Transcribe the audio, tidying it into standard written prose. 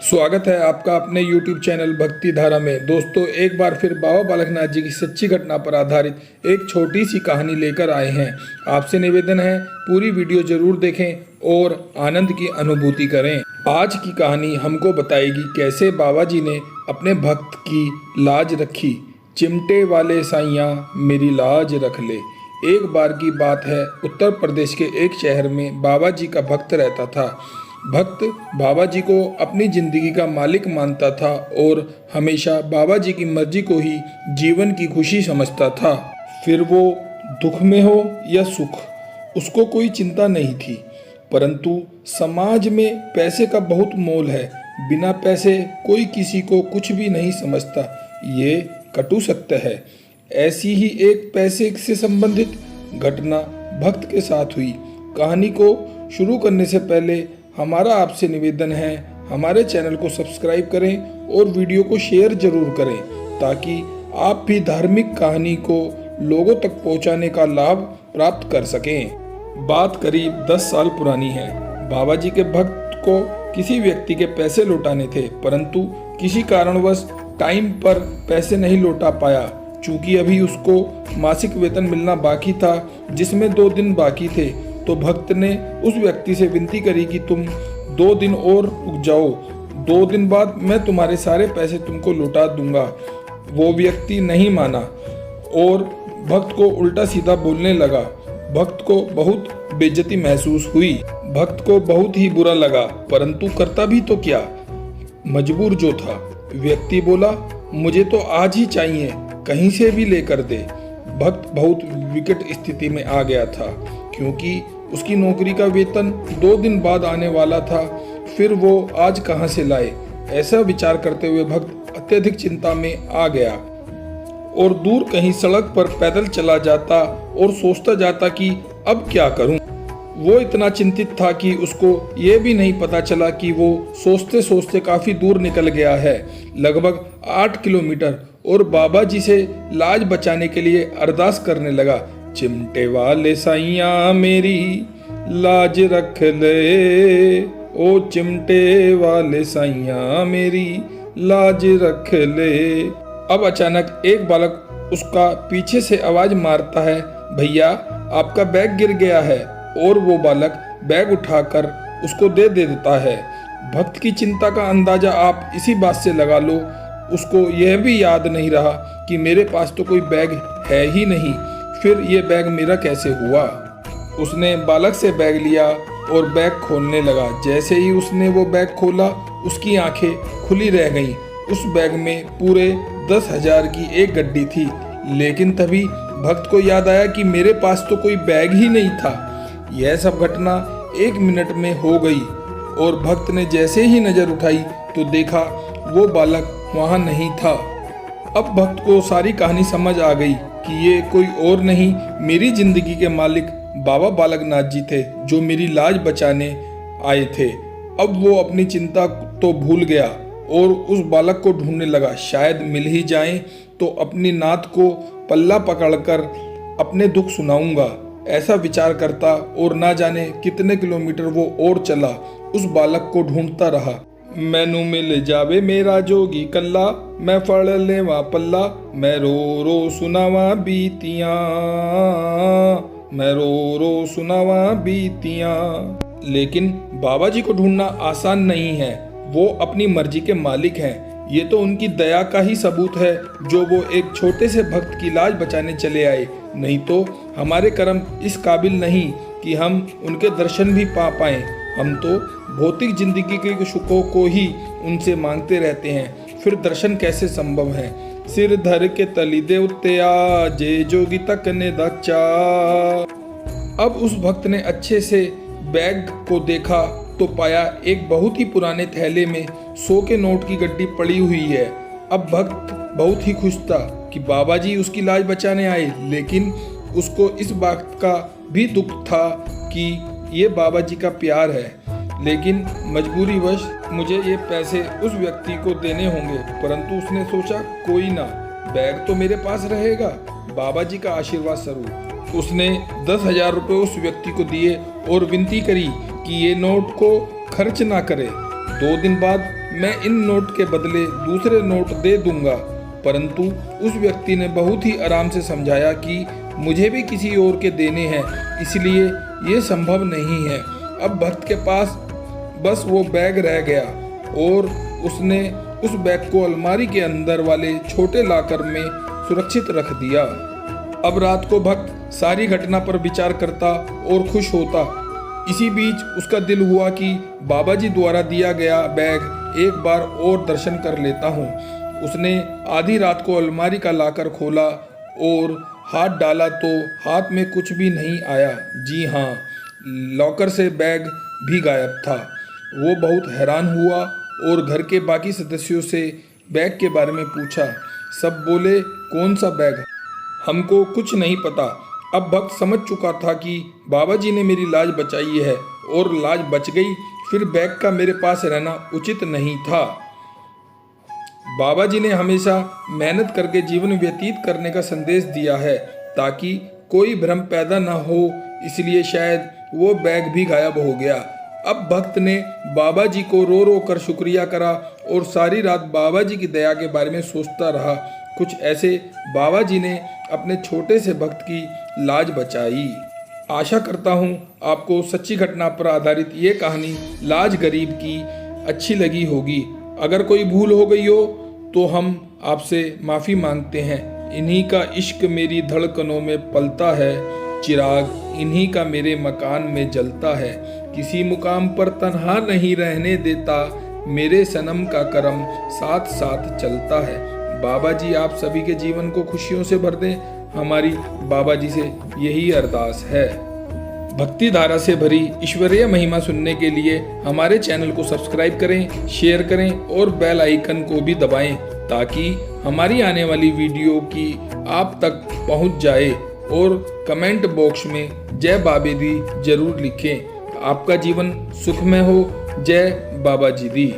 स्वागत है आपका अपने YouTube चैनल भक्ति धारा में। दोस्तों, एक बार फिर बाबा बालकनाथ जी की सच्ची घटना पर आधारित एक छोटी सी कहानी लेकर आए हैं। आपसे निवेदन है पूरी वीडियो जरूर देखें और आनंद की अनुभूति करें। आज की कहानी हमको बताएगी कैसे बाबा जी ने अपने भक्त की लाज रखी। चिमटे वाले साइयाँ मेरी लाज रख ले। एक बार की बात है, उत्तर प्रदेश के एक शहर में बाबा जी का भक्त रहता था। भक्त बाबा जी को अपनी जिंदगी का मालिक मानता था और हमेशा बाबा जी की मर्जी को ही जीवन की खुशी समझता था। फिर वो दुख में हो या सुख, उसको कोई चिंता नहीं थी। परंतु समाज में पैसे का बहुत मोल है। बिना पैसे कोई किसी को कुछ भी नहीं समझता, ये कटु सत्य है। ऐसी ही एक पैसे से संबंधित घटना भक्त के साथ हुई। कहानी को शुरू करने से पहले हमारा आपसे निवेदन है, हमारे चैनल को सब्सक्राइब करें और वीडियो को शेयर जरूर करें ताकि आप भी धार्मिक कहानी को लोगों तक पहुंचाने का लाभ प्राप्त कर सकें। बात करीब 10 साल पुरानी है। बाबा जी के भक्त को किसी व्यक्ति के पैसे लौटाने थे, परंतु किसी कारणवश टाइम पर पैसे नहीं लौटा पाया। चूंकि अभी उसको मासिक वेतन मिलना बाकी था, जिसमें 2 दिन बाकी थे, तो भक्त ने उस व्यक्ति से विनती करी कि तुम 2 दिन और रुक जाओ, 2 दिन बाद मैं तुम्हारे सारे पैसे तुमको लौटा दूंगा। वो व्यक्ति नहीं माना और भक्त को उल्टा सीधा बोलने लगा। भक्त को बहुत बेइज्जती महसूस हुई। भक्त को बहुत ही बुरा लगा, परंतु करता भी तो क्या, मजबूर जो था। व्यक्ति बोला, मुझे तो आज ही चाहिए, कहीं से भी लेकर दे। भक्त बहुत विकट स्थिति में आ गया था, क्योंकि उसकी नौकरी का वेतन 2 दिन बाद आने वाला था। फिर वो आज कहां से लाए, ऐसा विचार करते हुए भक्त अत्यधिक चिंता में आ गया और दूर कहीं सड़क पर पैदल चला जाता और सोचता जाता कि अब क्या करूं। वो इतना चिंतित था कि उसको ये भी नहीं पता चला कि वो सोचते सोचते काफी दूर निकल गया है, लगभग 8 किलोमीटर, और बाबा जी से लाज बचाने के लिए अरदास करने लगा। चिमटे वाले साइयाँ मेरी लाज रख ले, ओ चिमटे वाले साइयाँ मेरी लाज रख ले। अब अचानक एक बालक उसका पीछे से आवाज मारता है, भैया आपका बैग गिर गया है। और वो बालक बैग उठाकर उसको दे देता है। भक्त की चिंता का अंदाजा आप इसी बात से लगा लो। उसको यह भी याद नहीं रहा कि मेरे पास तो कोई बैग है ही नहीं, फिर ये बैग मेरा कैसे हुआ। उसने बालक से बैग लिया और बैग खोलने लगा। जैसे ही उसने वो बैग खोला, उसकी आंखें खुली रह गईं। उस बैग में पूरे 10,000 की एक गड्डी थी। लेकिन तभी भक्त को याद आया कि मेरे पास तो कोई बैग ही नहीं था। यह सब घटना 1 मिनट में हो गई और भक्त ने जैसे ही नजर उठाई तो देखा वो बालक वहां नहीं था। अब भक्त को सारी कहानी समझ आ गई कि ये कोई और नहीं, मेरी जिंदगी के मालिक बाबा बालकनाथ जी थे, जो मेरी लाज बचाने आए थे। अब वो अपनी चिंता तो भूल गया और उस बालक को ढूंढने लगा। शायद मिल ही जाए तो अपनी नात को पल्ला पकड़कर अपने दुख सुनाऊंगा, ऐसा विचार करता और ना जाने कितने किलोमीटर वो और चला। उस बालक को ढूंढता रहा। मैनू मिल जावे मेरा जोगी कल्ला, मैं फड़ लेवा पल्ला, मैं रो रो सुनावा बीतियां, मैं रो रो सुनावा बीतियां। लेकिन बाबा जी को ढूंढना आसान नहीं है। वो अपनी मर्जी के मालिक हैं। ये तो उनकी दया का ही सबूत है जो वो एक छोटे से भक्त की लाज बचाने चले आए। नहीं तो हमारे कर्म इस काबिल नहीं कि हम उनके दर्शन भी पा पाएं। हम तो भौतिक जिंदगी के सुखों को ही उनसे मांगते रहते हैं, फिर दर्शन कैसे संभव है। सिर धर के तली दे उत्ते आ, जे जोगी तक ने दच्चा। अब उस भक्त ने अच्छे से बैग को देखा तो पाया एक बहुत ही पुराने थैले में 100 के नोट की गड्डी पड़ी हुई है। अब भक्त बहुत ही खुश था कि बाबा जी उसकी लाज बचाने आए, लेकिन उसको इस बात का भी दुख था कि ये बाबा जी का प्यार है, लेकिन मजबूरीवश मुझे ये पैसे उस व्यक्ति को देने होंगे। परंतु उसने सोचा, कोई ना, बैग तो मेरे पास रहेगा, बाबा जी का आशीर्वाद स्वरूप। उसने 10,000 रुपये उस व्यक्ति को दिए और विनती करी कि ये नोट को खर्च ना करे। 2 दिन बाद मैं इन नोट के बदले दूसरे नोट दे दूंगा। परंतु उस व्यक्ति ने बहुत ही आराम से समझाया कि मुझे भी किसी और के देने हैं, इसलिए ये संभव नहीं है। अब भक्त के पास बस वो बैग रह गया और उसने उस बैग को अलमारी के अंदर वाले छोटे लॉकर में सुरक्षित रख दिया। अब रात को भक्त सारी घटना पर विचार करता और खुश होता। इसी बीच उसका दिल हुआ कि बाबा जी द्वारा दिया गया बैग एक बार और दर्शन कर लेता हूँ। उसने आधी रात को अलमारी का लॉकर खोला और हाथ डाला तो हाथ में कुछ भी नहीं आया। जी हाँ, लॉकर से बैग भी गायब था। वो बहुत हैरान हुआ और घर के बाकी सदस्यों से बैग के बारे में पूछा। सब बोले, कौन सा बैग? हमको कुछ नहीं पता। अब भक्त समझ चुका था कि बाबा जी ने मेरी लाज बचाई है और लाज बच गई, फिर बैग का मेरे पास रहना उचित नहीं था। बाबा जी ने हमेशा मेहनत करके जीवन व्यतीत करने का संदेश दिया है ताकि कोई भ्रम पैदा न हो, इसलिए शायद वो बैग भी गायब हो गया। अब भक्त ने बाबा जी को रो रो कर शुक्रिया करा और सारी रात बाबा जी की दया के बारे में सोचता रहा। कुछ ऐसे बाबा जी ने अपने छोटे से भक्त की लाज बचाई। आशा करता हूँ आपको सच्ची घटना पर आधारित ये कहानी लाज गरीब की अच्छी लगी होगी। अगर कोई भूल हो गई हो तो हम आपसे माफ़ी मांगते हैं। इन्हीं का इश्क मेरी धड़कनों में पलता है, चिराग इन्हीं का मेरे मकान में जलता है। किसी मुकाम पर तन्हा नहीं रहने देता, मेरे सनम का करम साथ साथ चलता है। बाबा जी आप सभी के जीवन को खुशियों से भर दें, हमारी बाबा जी से यही अरदास है। भक्ति धारा से भरी ईश्वरीय महिमा सुनने के लिए हमारे चैनल को सब्सक्राइब करें, शेयर करें और बेल आइकन को भी दबाएं ताकि हमारी आने वाली वीडियो की आप तक पहुंच जाए। और कमेंट बॉक्स में जय बाबे दी जरूर लिखें। आपका जीवन सुखमय हो। जय बाबा जी दी।